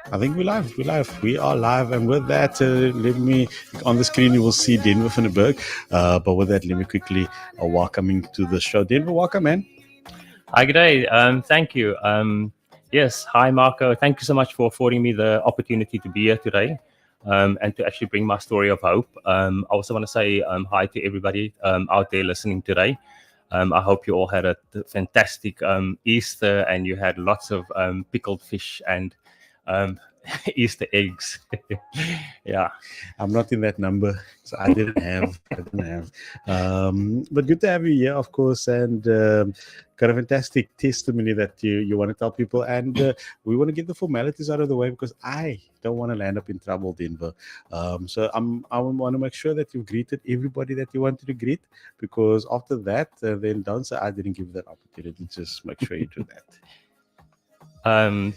I think we're live. We're live. We are live. And with that, let me, on the screen, you will see Denver van Bergh. But with that, let me quickly welcome to the show. Denver, welcome, man. Hi, good day. Thank you. Yes, hi, Marco. Thank you so much for affording me the opportunity to be here today and to actually bring my story of hope. I also want to say hi to everybody out there listening today. I hope you all had a fantastic Easter and you had lots of pickled fish and um, Easter eggs. Yeah. I'm not in that number, so I didn't have. I didn't have. But good to have you here, of course, and got a fantastic testimony that you want to tell people, and we want to get the formalities out of the way because I don't want to land up in trouble, Denver. So I want to make sure that you've greeted everybody that you wanted to greet, because after that, then don't say I didn't give that opportunity. Just make sure you do that. Um,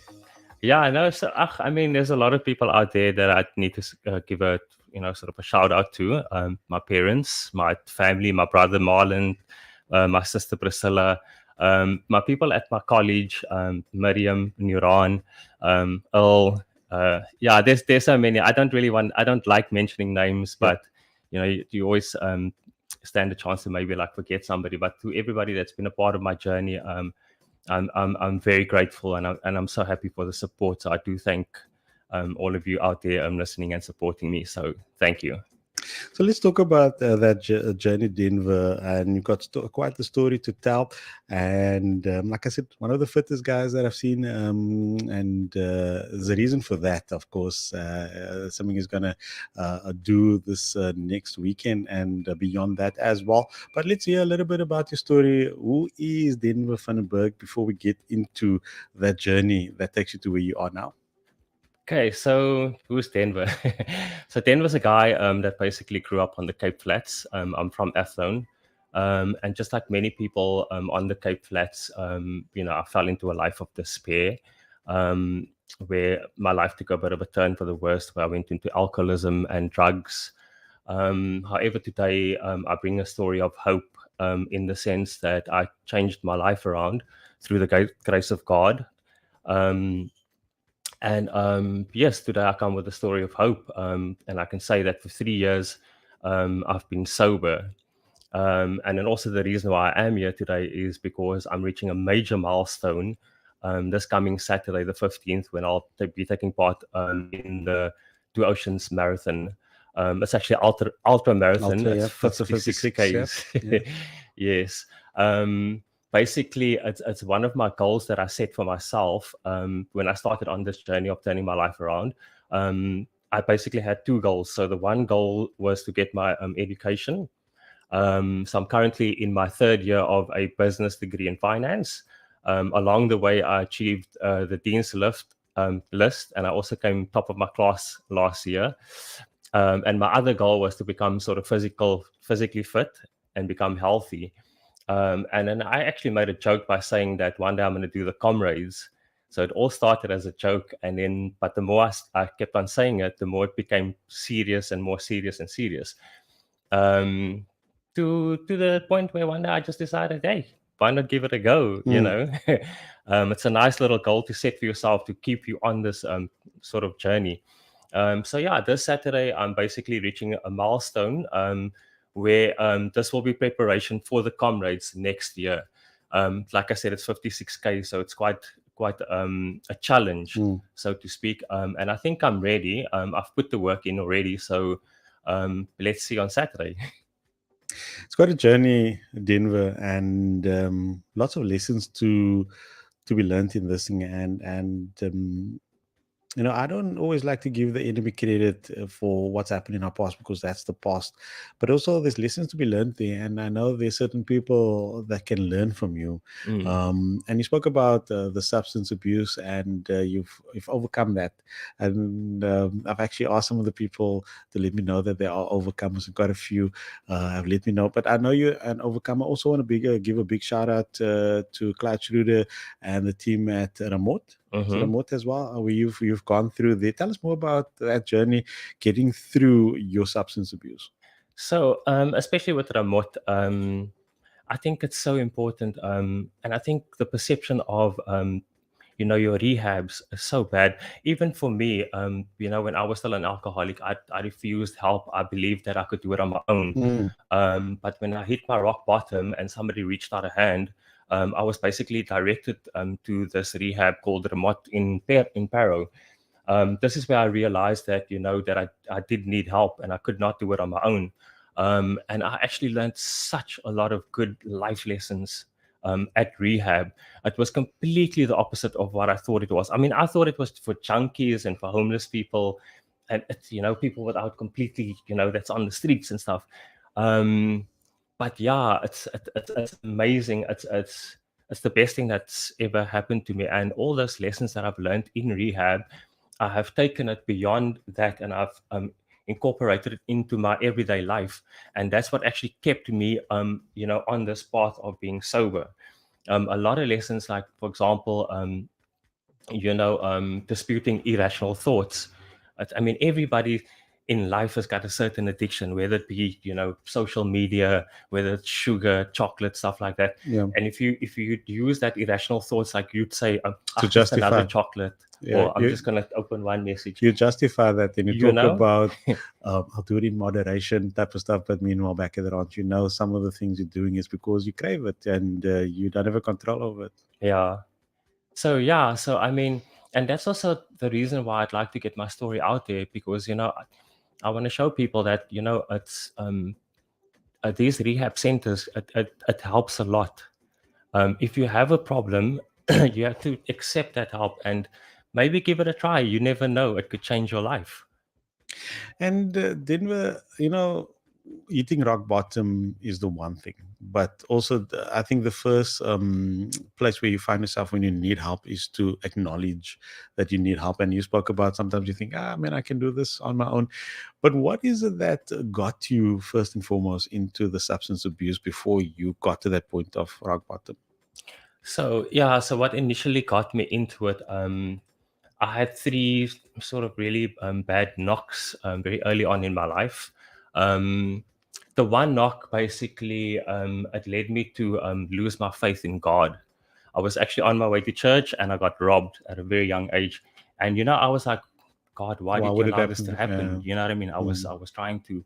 Yeah, I know. So, I mean, there's a lot of people out there that I need to give a sort of a shout out to. My parents, my family, my brother Marlon, my sister Priscilla, my people at my college, Miriam, Nuran, Earl. Yeah, there's so many. I don't like mentioning names, Yeah. but you always stand a chance to maybe like forget somebody. But to everybody that's been a part of my journey, I'm very grateful, and I'm so happy for the support. So I do thank all of you out there listening and supporting me. So thank you. So let's talk about that journey, Denver, and you've got quite the story to tell. And like I said, one of the fittest guys that I've seen, and there's a reason for that. Of course, something is gonna do this next weekend and beyond that as well. But let's hear a little bit about your story. Who is Denver van Berg before we get into that journey that takes you to where you are now? Okay, so who's Denver? So Denver's a guy that basically grew up on the Cape Flats. I'm from Athlone. And just like many people on the Cape Flats, I fell into a life of despair, um, where my life took a bit of a turn for the worst, where I went into alcoholism and drugs. However, today I bring a story of hope in the sense that I changed my life around through the grace of God. Um, and yes, today I come with a story of hope. And I can say that for 3 years, I've been sober. And then also the reason why I am here today is because I'm reaching a major milestone this coming Saturday, the 15th, when I'll be taking part in the Two Oceans Marathon. It's actually ultra marathon. Ultra, It's yeah, that's a 56 56. Yeah, Ks. yeah. Yes. Basically, it's one of my goals that I set for myself when I started on this journey of turning my life around. I basically had two goals. So the one goal was to get my education. So I'm currently in my third year of a business degree in finance. Along the way, I achieved the Dean's list, and I also came top of my class last year. And my other goal was to become sort of physically fit and become healthy. And then I actually made a joke by saying that one day I'm going to do the comrades. So it all started as a joke, and then, but the more I kept on saying it, the more it became serious and more serious and serious. Um, to the point where one day I just decided, hey, why not give it a go? Mm. It's a nice little goal to set for yourself to keep you on this sort of journey. So yeah, this Saturday I'm basically reaching a milestone where this will be preparation for the comrades next year. Like I said, it's 56K, so it's quite a challenge, Mm. so to speak. And I think I'm ready. I've put the work in already, so let's see on Saturday. It's quite a journey, Denver, and lots of lessons to be learned in this thing. And I don't always like to give the enemy credit for what's happened in our past because that's the past. But also, there's lessons to be learned there, and I know there's certain people that can learn from you. Mm. And you spoke about the substance abuse, and you've overcome that. And I've actually asked some of the people to let me know that they are overcomers, and quite a few have let me know. But I know you're an overcomer. Also, want to give a big shout out to Clyde Schroeder and the team at Remote. So Hmm. remote as well, where you've gone through there. Tell us more about that journey, getting through your substance abuse. So, especially with Ramot, I think it's so important. And I think the perception of, your rehabs are so bad. Even for me, when I was still an alcoholic, I refused help. I believed that I could do it on my own. Mm. But when I hit my rock bottom and somebody reached out a hand, I was basically directed to this rehab called Remot in Paro. This is where I realized that that I did need help and I could not do it on my own. And I actually learned such a lot of good life lessons at rehab. It was completely the opposite of what I thought it was. I mean, I thought it was for junkies and for homeless people, and it's people without completely that's on the streets and stuff. Um, but yeah, it's amazing. It's the best thing that's ever happened to me, and all those lessons that I've learned in rehab, I have taken it beyond that, and I've incorporated it into my everyday life, and that's what actually kept me, on this path of being sober. A lot of lessons, like for example, disputing irrational thoughts. I mean, everybody in life has got a certain addiction, whether it be social media, whether it's sugar, chocolate, stuff like that. Yeah. And if you use that irrational thoughts, like you'd say, To just another justify. chocolate, Yeah. or I'm just gonna open one message. You justify that, and you You talk know, about I'll do it in moderation type of stuff, but meanwhile back at the ranch, some of the things you're doing is because you crave it and you don't have a control over it. yeah. So I mean, and that's also the reason why I'd like to get my story out there, because I want to show people that it's these rehab centers, it helps a lot. If you have a problem, you have to accept that help and maybe give it a try. You never know; it could change your life. And Denver, eating rock bottom is the one thing, but also I think the first place where you find yourself when you need help is to acknowledge that you need help. And you spoke about sometimes you think, man, I can do this on my own. But what is it that got you first and foremost into the substance abuse before you got to that point of rock bottom? So yeah, so what initially got me into it, I had three sort of really bad knocks very early on in my life. Um, the one knock basically it led me to lose my faith in God. I was actually on my way to church and I got robbed at a very young age. And I was like, God, why Why did you would it allow this to happen? happen? You know what I mean? I was Mm. I was trying to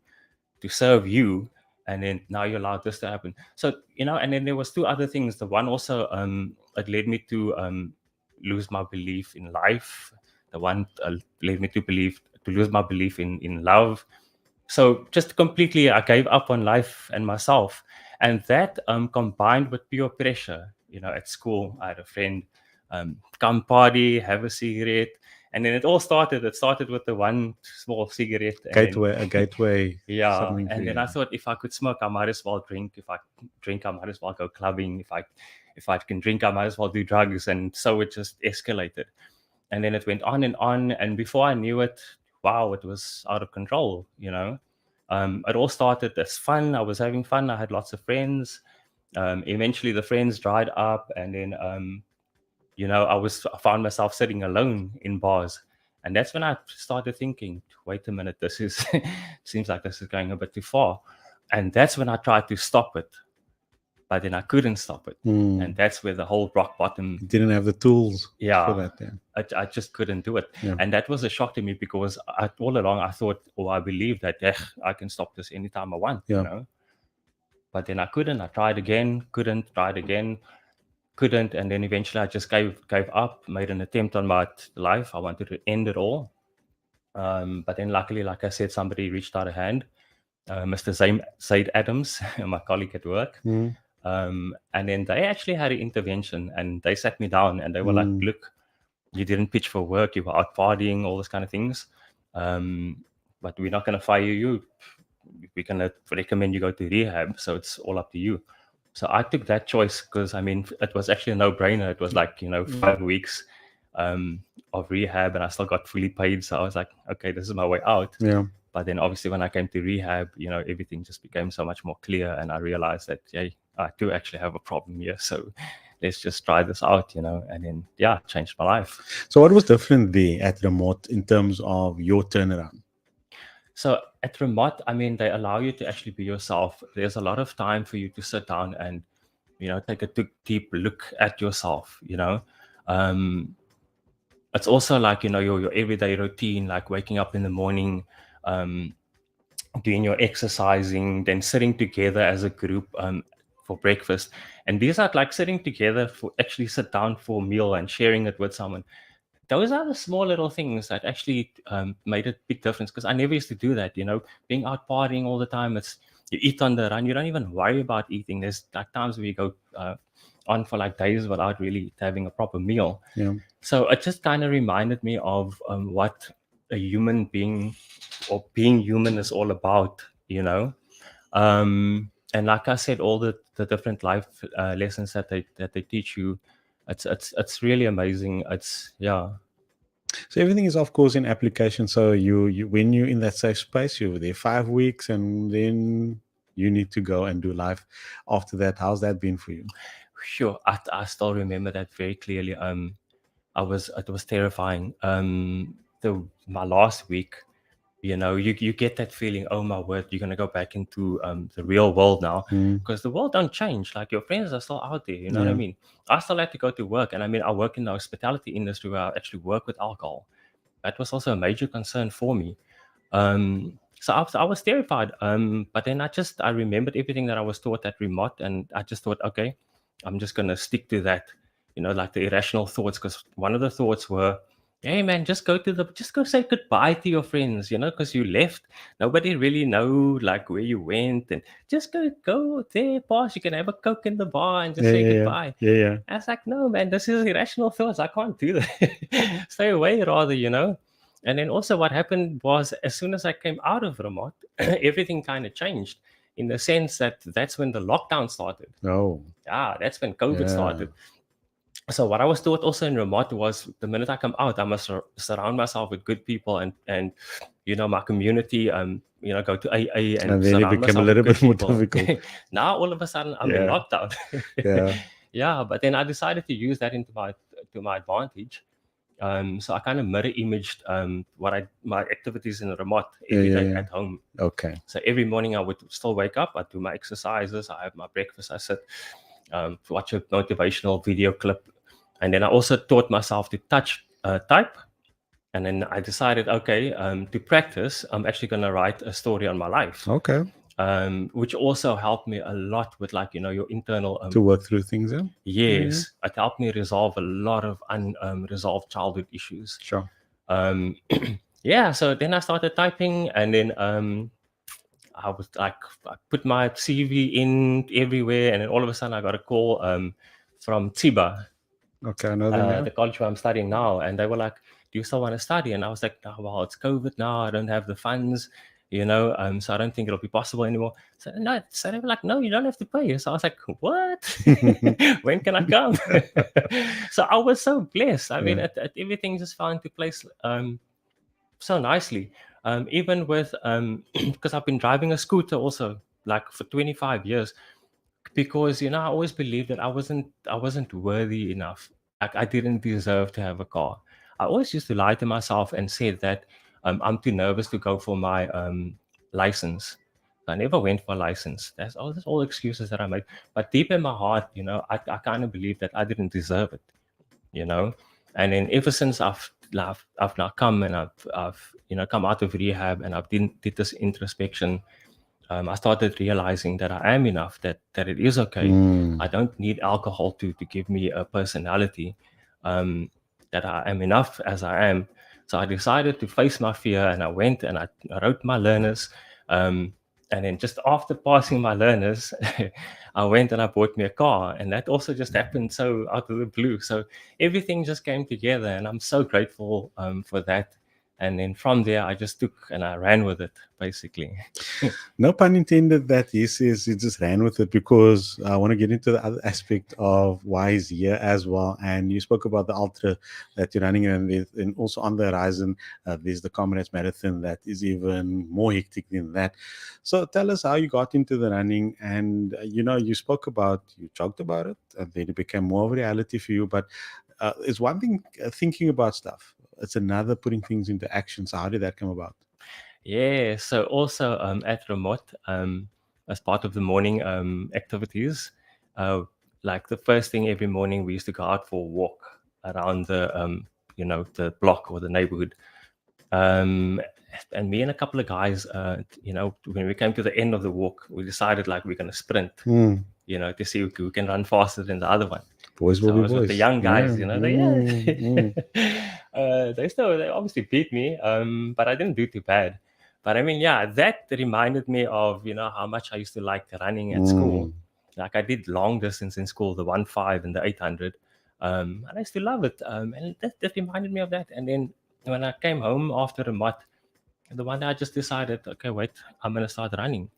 serve you, and then now you allowed this to happen. So and then there was two other things. The one also it led me to lose my belief in life. The one led me to lose my belief in love. So just completely, I gave up on life and myself, and that combined with peer pressure. At school, I had a friend come party, have a cigarette, and then it all started. It started with the one small cigarette, and then A gateway, yeah, something for and then you. I thought if I could smoke, I might as well drink. If I drink, I might as well go clubbing. If I can drink, I might as well do drugs. And so it just escalated. And then it went on and on. And before I knew it, wow, it was out of control. It all started as fun. I was having fun. I had lots of friends. Eventually the friends dried up, and then I found myself sitting alone in bars. And that's when I started thinking, wait a minute, this is seems like this is going a bit too far. And that's when I tried to stop it, but then I couldn't stop it. Mm. And that's where the whole rock bottom, You didn't have the tools for yeah, that. Yeah. I just couldn't do it. Yeah. And that was a shock to me, because all along I thought, or I believed that I can stop this anytime I want. Yeah. But then I couldn't. I tried again, couldn't, tried again, couldn't, and then eventually I just gave up, made an attempt on my life. I wanted to end it all. But then luckily, like I said, somebody reached out a hand, Mr. Zaid Adams, my colleague at work. Mm. And then they actually had an intervention, and they sat me down and they were like, Mm. look, you didn't pitch for work, you were out partying, all those kind of things. But we're not going to fire you. We're going to recommend you go to rehab. So it's all up to you. So I took that choice because, I mean, it was actually a no-brainer. It was like, 5 weeks of rehab, and I still got fully paid. So I was like, okay, this is my way out. Yeah. But then obviously when I came to rehab, everything just became so much more clear, and I realized that, I do actually have a problem here. So let's just try this out, and then, it changed my life. So what was different there at Remote in terms of your turnaround? So at Remote, I mean, they allow you to actually be yourself. There's a lot of time for you to sit down and, take a deep look at yourself. Um, it's also like, your everyday routine, like waking up in the morning, um, doing your exercising, then sitting together as a group for breakfast. And these are like sitting together for actually sit down for a meal and sharing it with someone. Those are the small little things that actually made a big difference, because I never used to do that. Being out partying all the time, it's you eat on the run, you don't even worry about eating. There's like times where you go on for like days without really having a proper meal. Yeah. So it just kind of reminded me of what a human being or being human is all about. And like I said, all the different life lessons that they teach you, it's really amazing. It's yeah. So everything is, of course, in application. So you when you're in that safe space, you're there 5 weeks, and then you need to go and do life after that. How's that been for you? Sure, I still remember that very clearly. It was terrifying. The my last week, you get that feeling, oh my word, you're gonna go back into the real world now, Mm, because the world don't change. Like, your friends are still out there. You know what I yeah. mean? I still had to go to work, and I mean, I work in the hospitality industry where I actually work with alcohol. That was also a major concern for me. So I was terrified. But then I remembered everything that I was taught at remote, and I just thought, okay, I'm just gonna stick to that. Like the irrational thoughts, because one of the thoughts were, hey man, just go say goodbye to your friends, because you left. Nobody really know like where you went, and just go there, boss. You can have a coke in the bar and just Yeah, say yeah, yeah, goodbye. yeah, yeah. I was like, no, man, this is irrational thoughts. I can't do that. Stay away, rather. And then also, what happened was, as soon as I came out of remote, everything kind of changed, in the sense that that's when the lockdown started. Oh, Yeah, that's when COVID yeah. started. So what I was taught also in remote was, the minute I come out, I must surround myself with good people, and my community, go to AA and And then it surround became a myself with little good bit more people. difficult. Now all of a sudden I'm in Yeah, lockdown. yeah. Yeah, but then I decided to use that to my advantage. So I kind of mirror imaged my activities in the remote Yeah, every yeah, day yeah. at home. Okay. So every morning I would still wake up, I do my exercises, I have my breakfast, I sit, watch a motivational video clip, and then I also taught myself to type. And then I decided, okay, to practice, I'm actually going to write a story on my life, Okay. which also helped me a lot with, like, your internal. To work through things, yeah? Yeah, yeah. Yes, it helped me resolve a lot of unresolved childhood issues. Sure. Um, yeah, so then I started typing, and then I was like, I put my CV in everywhere, and then all of a sudden I got a call from Tiba, Okay, I know them, yeah. the college where I'm studying now, and they were like, "Do you still want to study?" And I was like, "Oh, well, it's COVID now. I don't have the funds, so I don't think it'll be possible anymore." So no, so they were like, "No, you don't have to pay." So I was like, "What? When can I come?" So I was so blessed. I mean, Yeah. everything just fell into place so nicely. Even with because I've been driving a scooter also, like, for 25 years, because I always believed that I wasn't worthy enough. Like, I didn't deserve to have a car. I always used to lie to myself and said that I'm too nervous to go for my license. I never went for a license. That's all excuses that I made. But deep in my heart, I kind of believe that I didn't deserve it. you know. And then ever since I've now come, and I've come out of rehab, and I've did this introspection. I started realizing that I am enough, that it is okay. Mm. I don't need alcohol to give me a personality. That I am enough as I am. So I decided to face my fear, and I went and I wrote my learners. And then just after passing my learners, I went and I bought me a car, and that also just happened so out of the blue. So everything just came together, and I'm so grateful for that. And then from there, I just took and I ran with it, basically. No pun intended that he says he just ran with it, because I want to get into the other aspect of why he's here as well. And you spoke about the ultra that you're running, and also on the horizon, there's the Comrades Marathon that is even more hectic than that. So tell us how you got into the running, and you joked about it, and then it became more of a reality for you. But it's one thing thinking about stuff; it's another putting things into action. So how did that come about? Yeah, so also at Remote, as part of the morning activities, uh, like the first thing every morning, we used to go out for a walk around the the block or the neighborhood. Um, and me and a couple of guys, when we came to the end of the walk, we decided like we're going to sprint, Mm. to see who can run faster than the other one. Boys will So I be was with the boys. young Yeah. guys, they obviously beat me, but I didn't do too bad. But I mean, yeah, that reminded me of how much I used to like running at school. Mm. Like I did long distance in school, the 1.5 and the 800, and I still love it. And that reminded me of that. And then when I came home after a month, the one day I just decided, okay, wait, I'm gonna start running.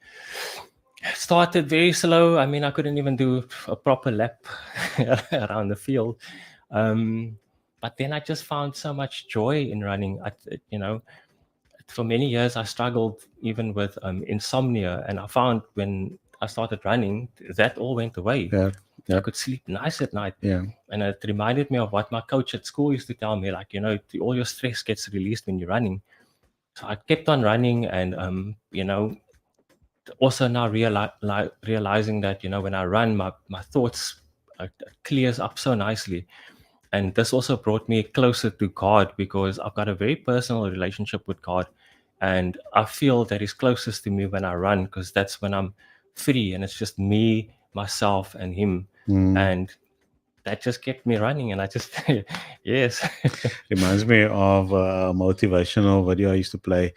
Started very slow. I mean, I couldn't even do a proper lap around the field. But then I just found so much joy in running. For many years I struggled even with insomnia, and I found when I started running, that all went away. Yeah. I Yeah. could sleep nice at night. Yeah. And it reminded me of what my coach at school used to tell me, like, all your stress gets released when you're running. So I kept on running, and also now realizing that when I run, my thoughts clears up so nicely. And this also brought me closer to God, because I've got a very personal relationship with God, and I feel that He's closest to me when I run, because that's when I'm free and it's just me, myself, and Him. Mm. And that just kept me running, and I just yes. Reminds me of a motivational video I used to play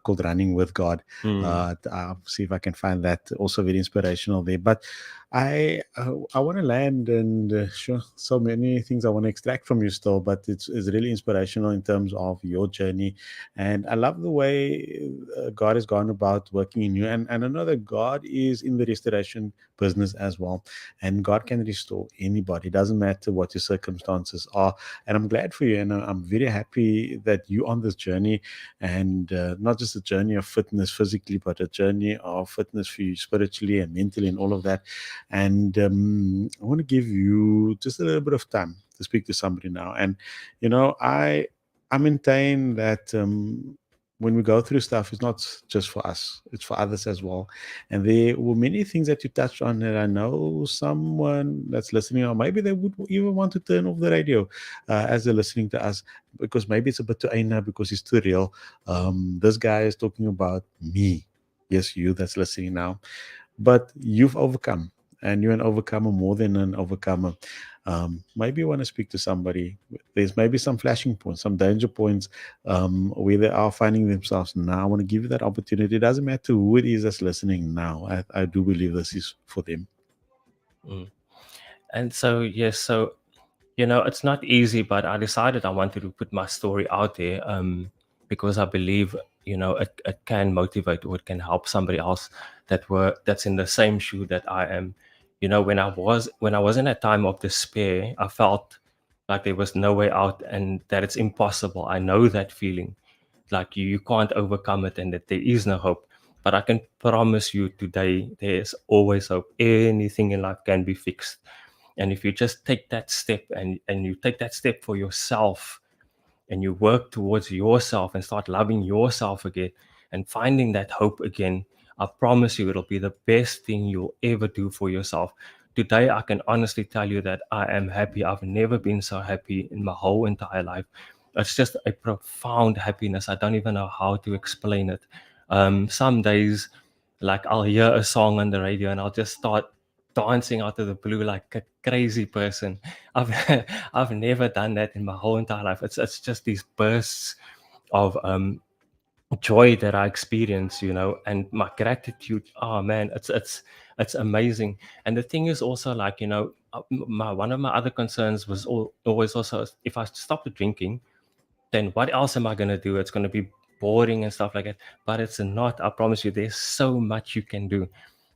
called Running with God. Mm, I'll see if I can find that. Also very inspirational there. But I want to land and sure, so many things I want to extract from you still, but it's really inspirational in terms of your journey. And I love the way God has gone about working in you. And I know that God is in the restoration business as well. And God can restore anybody. It doesn't matter what your circumstances are. And I'm glad for you, and I'm very happy that you're on this journey, and not just a journey of fitness physically, but a journey of fitness for you spiritually and mentally and all of that. And I want to give you just a little bit of time to speak to somebody now. And I maintain that when we go through stuff, it's not just for us, it's for others as well. And there were many things that you touched on that I know someone that's listening, or maybe they would even want to turn off the radio as they're listening to us, because maybe it's a bit too aina, because it's too real. This guy is talking about me. Yes, you that's listening now. But you've overcome, and you're an overcomer more than an overcomer. Maybe you want to speak to somebody. There's maybe some flashing points, some danger points where they are finding themselves now. I want to give you that opportunity. It doesn't matter who it is that's listening now. I do believe this is for them. mm. And so yes, so it's not easy, but I decided I wanted to put my story out there, because I believe it can motivate, or it can help somebody else that's in the same shoe that I am. When I was in a time of despair, I felt like there was no way out, and that it's impossible. I know that feeling, like you can't overcome it, and that there is no hope. But I can promise you today, there's always hope. Anything in life can be fixed. And if you just take that step, and you take that step for yourself, and you work towards yourself and start loving yourself again and finding that hope again, I promise you it'll be the best thing you'll ever do for yourself. Today, I can honestly tell you that I am happy. I've never been so happy in my whole entire life. It's just a profound happiness. I don't even know how to explain it. Some days, like I'll hear a song on the radio and I'll just start dancing out of the blue like a crazy person. I've I've never done that in my whole entire life. It's just these bursts of joy that I experience, and my gratitude. Oh man, it's amazing. And the thing is also, like, my one of my other concerns was always also, if I stop drinking, then what else am I going to do? It's going to be boring and stuff like that. But it's not. I promise you, there's so much you can do.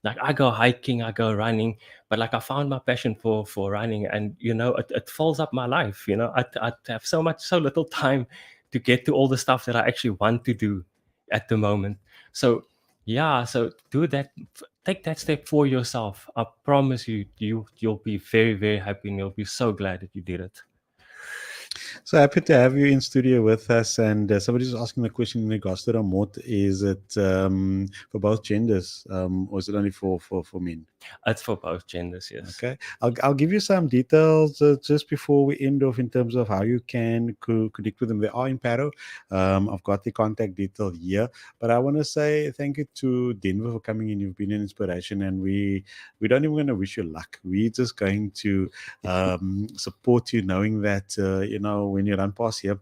Like I go hiking, I go running, but like I found my passion for running, and it fills up my life. I have so little time to get to all the stuff that I actually want to do at the moment. So yeah, so do that. Take that step for yourself. I promise you, you'll be very, very happy, and you'll be so glad that you did it. So happy to have you in studio with us. And somebody's asking the question in regards to remote: is it for both genders, or is it only for men? It's for both genders, yes. Okay, I'll give you some details just before we end off in terms of how you can connect with them. They are in Paro. I've got the contact detail here, but I want to say thank you to Denver for coming in. You've been an inspiration, and we don't even want to wish you luck. We're just going to support you, knowing that when you run past here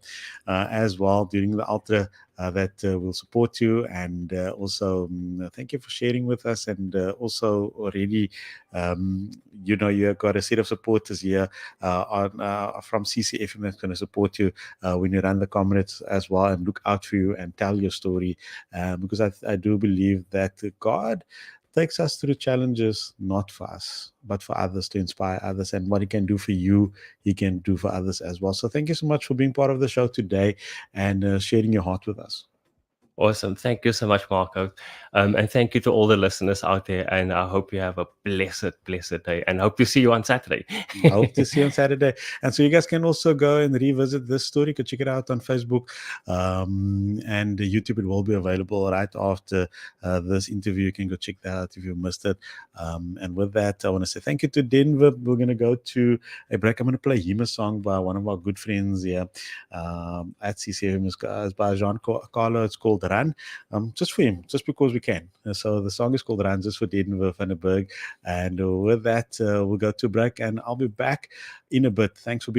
as well during the ultra. That will support you, and also thank you for sharing with us, and also already you have got a set of supporters here from CCFM that's going to support you when you run the comrades as well, and look out for you and tell your story, because I do believe that God takes us through challenges not for us but for others, to inspire others, and what he can do for you he can do for others as well. So thank you so much for being part of the show today and sharing your heart with us. Awesome. Thank you so much, Marco. And thank you to all the listeners out there. And I hope you have a blessed day, and hope to see you on Saturday. I hope to see you on Saturday. And so you guys can also go and revisit this story. You can check it out on Facebook and YouTube. It will be available right after this interview. You can go check that out if you missed it. And with that, I want to say thank you to Denver. We're going to go to a break. I'm going to play him a song by one of our good friends here at CCM. It's by Jean Carlo. It's called Run. Just for him, just because we can. So the song is called Run, just for Denver van der Bergh. And with that, we'll go to break, and I'll be back in a bit. Thanks for being